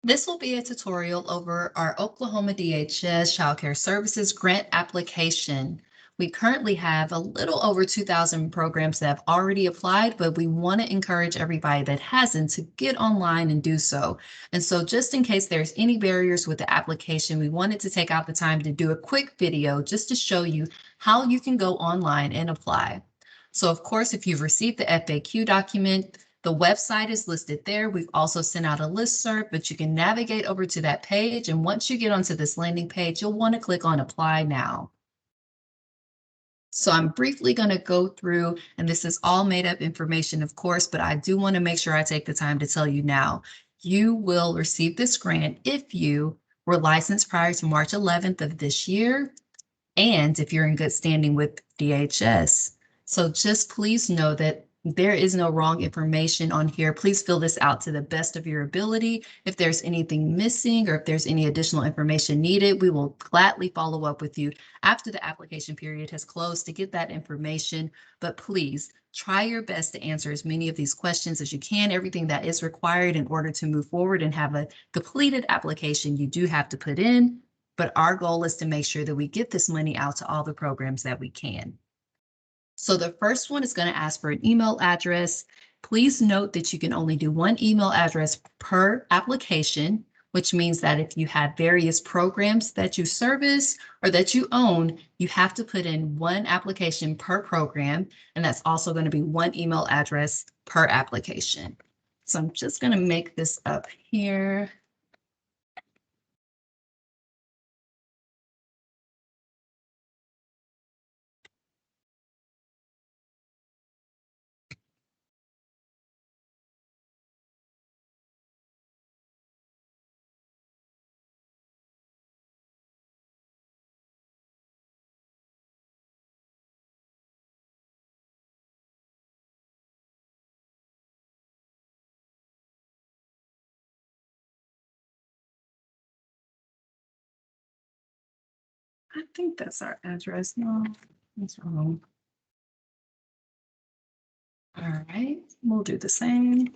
This will be a tutorial over our Oklahoma DHS Child Care Services grant application. We currently have a little over 2,000 programs that have already applied, but we want to encourage everybody that hasn't to get online and do so. And so just in case there's any barriers with the application, we wanted to take out the time to do a quick video just to show you how you can go online and apply. So of course, if you've received the FAQ document, the website is listed there. We've also sent out a listserv, but you can navigate over to that page. And once you get onto this landing page, you'll want to click on Apply Now. So I'm briefly going to go through, and this is all made up information, of course, but I do want to make sure I take the time to tell you now. You will receive this grant if you were licensed prior to March 11th of this year, and if you're in good standing with DHS. So just please know that there is no wrong information on here. Please fill this out to the best of your ability. If there's anything missing or if there's any additional information needed, we will gladly follow up with you after the application period has closed to get that information. But please try your best to answer as many of these questions as you can. Everything that is required in order to move forward and have a completed application, you do have to put in. But our goal is to make sure that we get this money out to all the programs that we can. So the first one is going to ask for an email address. Please note that you can only do one email address per application, which means that if you have various programs that you service or that you own, you have to put in one application per program, and that's also going to be one email address per application. So I'm just going to make this up here. I think that's our address. No, that's wrong. All right, we'll do the same.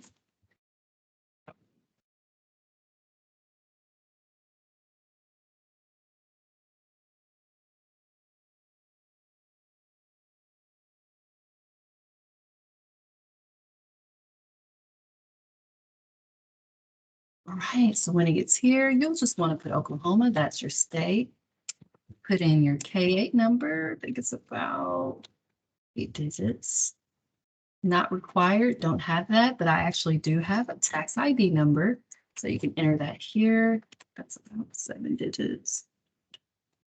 All right, so when it gets here, you'll just want to put Oklahoma, that's your state. Put in your K8 number. I think it's about 8 digits. Not required, don't have that, but I actually do have a tax ID number. So you can enter that here. That's about 7 digits.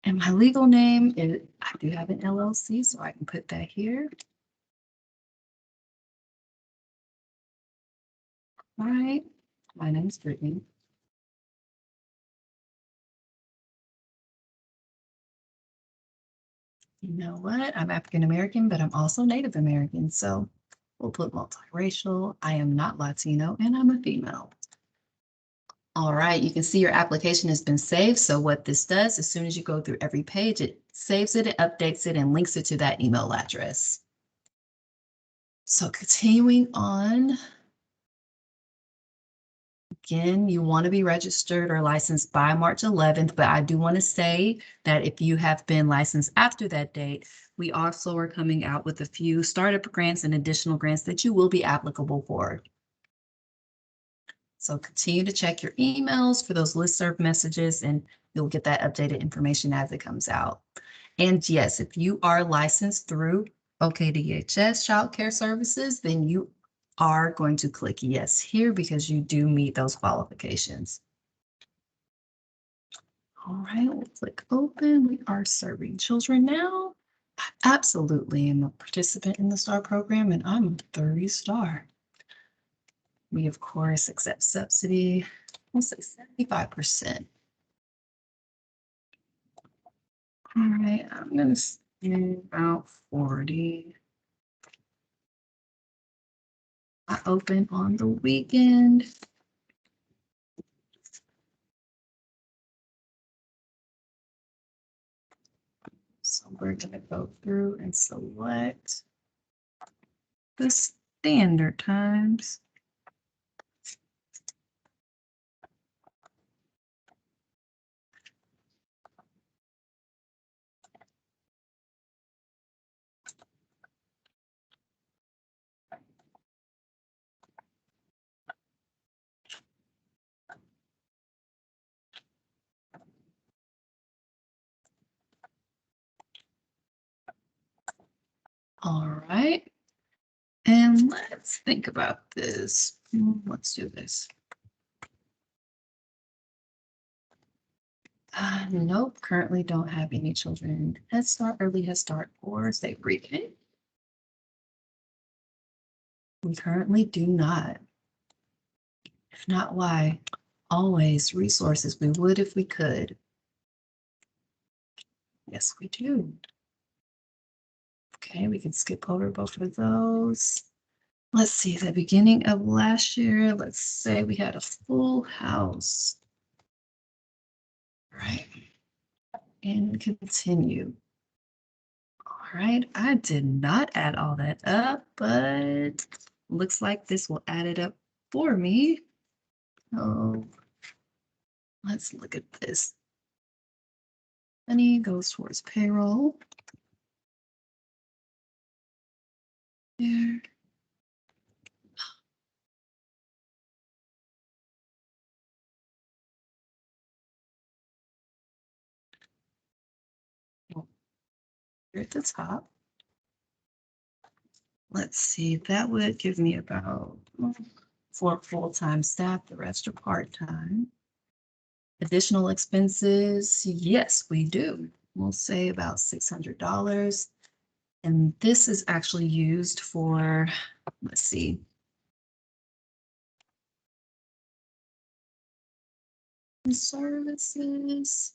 And my legal name is, I do have an LLC, so I can put that here. All right, my name is Brittany. You know what? I'm African American, but I'm also Native American. So we'll put multiracial. I am not Latino, and I'm a female. All right, you can see your application has been saved. So what this does, as soon as you go through every page, it saves it, it updates it, and links it to that email address. So continuing on. Again, you want to be registered or licensed by March 11th, but I do want to say that if you have been licensed after that date, we also are coming out with a few startup grants and additional grants that you will be applicable for. So continue to check your emails for those listserv messages, and you'll get that updated information as it comes out. And yes, if you are licensed through OKDHS Child Care Services, then you are going to click yes here because you do meet those qualifications. All right, we'll click open. We are serving children now. I absolutely am a participant in the STAR program, and I'm a 30 star. We, of course, accept subsidy. We'll say 75%. All right, I'm going to say about 40. I open on the weekend. So we're going to go through and select the standard times. All right. And let's think about this. Let's do this. Nope, currently don't have any children in Head Start, early Head Start, or Safe Reading. We currently do not. If not, why? Always resources. We would if we could. Yes, we do. Okay, we can skip over both of those. Let's see, the beginning of last year, let's say we had a full house. Right. And continue. All right, I did not add all that up, but looks like this will add it up for me. Oh, let's look at this. Money goes towards payroll. There. Here at the top. Let's see, that would give me about 4 full-time staff, the rest are part-time. Additional expenses, yes, we do. We'll say about $600. And this is actually used for, let's see. Services.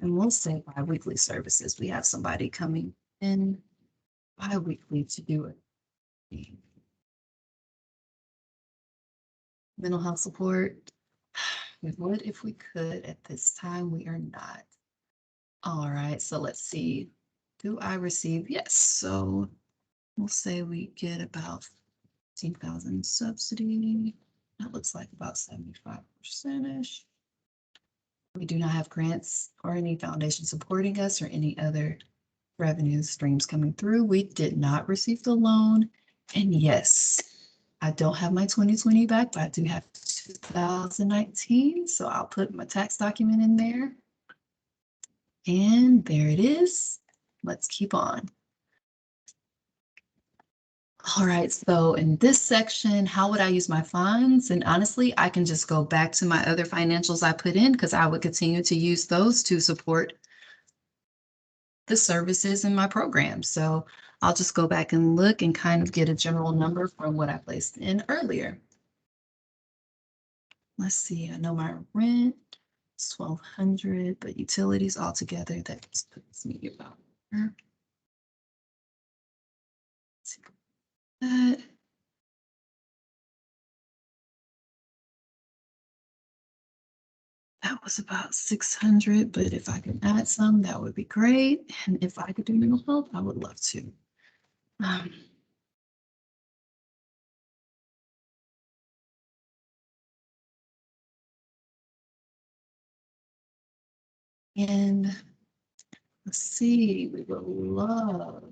And we'll say bi-weekly services. We have somebody coming in bi-weekly to do it. Mental health support. We would if we could. At this time, we are not. All right, so let's see. Do I receive? Yes. So we'll say we get about 15,000 subsidy. That looks like about 75%-ish. We do not have grants or any foundation supporting us or any other revenue streams coming through. We did not receive the loan. And yes, I don't have my 2020 back, but I do have 2019. So I'll put my tax document in there. And there it is. Let's keep on. All right, so in this section, how would I use my funds? And honestly, I can just go back to my other financials I put in because I would continue to use those to support the services in my program. So I'll just go back and look and kind of get a general number from what I placed in earlier. Let's see, I know my rent is $1,200, but utilities altogether, that just puts me about that. That was about 600, but if I could add some, that would be great. And if I could do mental health, I would love to. And let's see, we would love.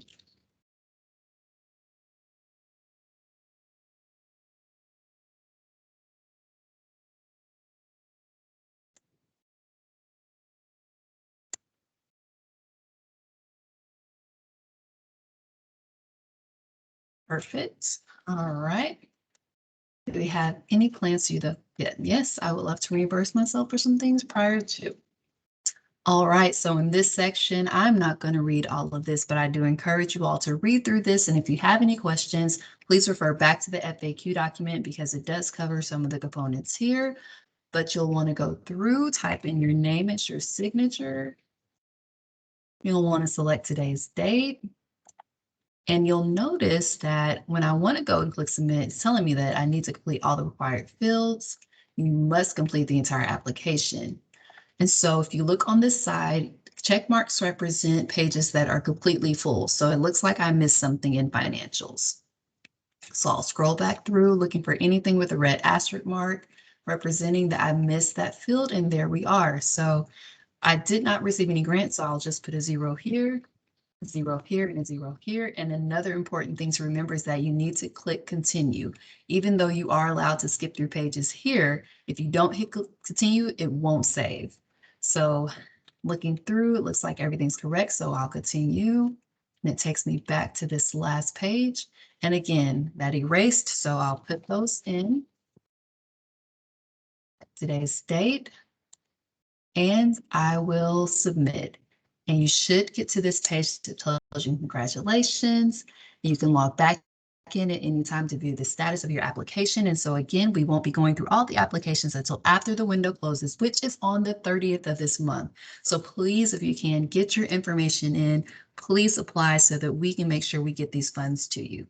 Perfect. All right. Do we have any plans to do the, yeah, yes, I would love to reimburse myself for some things prior to. All right, so in this section, I'm not going to read all of this, but I do encourage you all to read through this. And if you have any questions, please refer back to the FAQ document because it does cover some of the components here. But you'll want to go through, type in your name as your signature. You'll want to select today's date. And you'll notice that when I want to go and click submit, it's telling me that I need to complete all the required fields. You must complete the entire application. And so if you look on this side, check marks represent pages that are completely full. So it looks like I missed something in financials. So I'll scroll back through looking for anything with a red asterisk mark representing that I missed that field. And there we are. So I did not receive any grants, so I'll just put a 0 here, a 0 here, and a 0 here. And another important thing to remember is that you need to click continue. Even though you are allowed to skip through pages here, if you don't hit continue, it won't save. So looking through, it looks like everything's correct, so I'll continue. And it takes me back to this last page. And again, that erased, so I'll put those in. Today's date, and I will submit. And you should get to this page that tells you congratulations. You can log back in at any time to view the status of your application. And so again, we won't be going through all the applications until after the window closes, which is on the 30th of this month. So please, if you can, get your information in, please apply so that we can make sure we get these funds to you.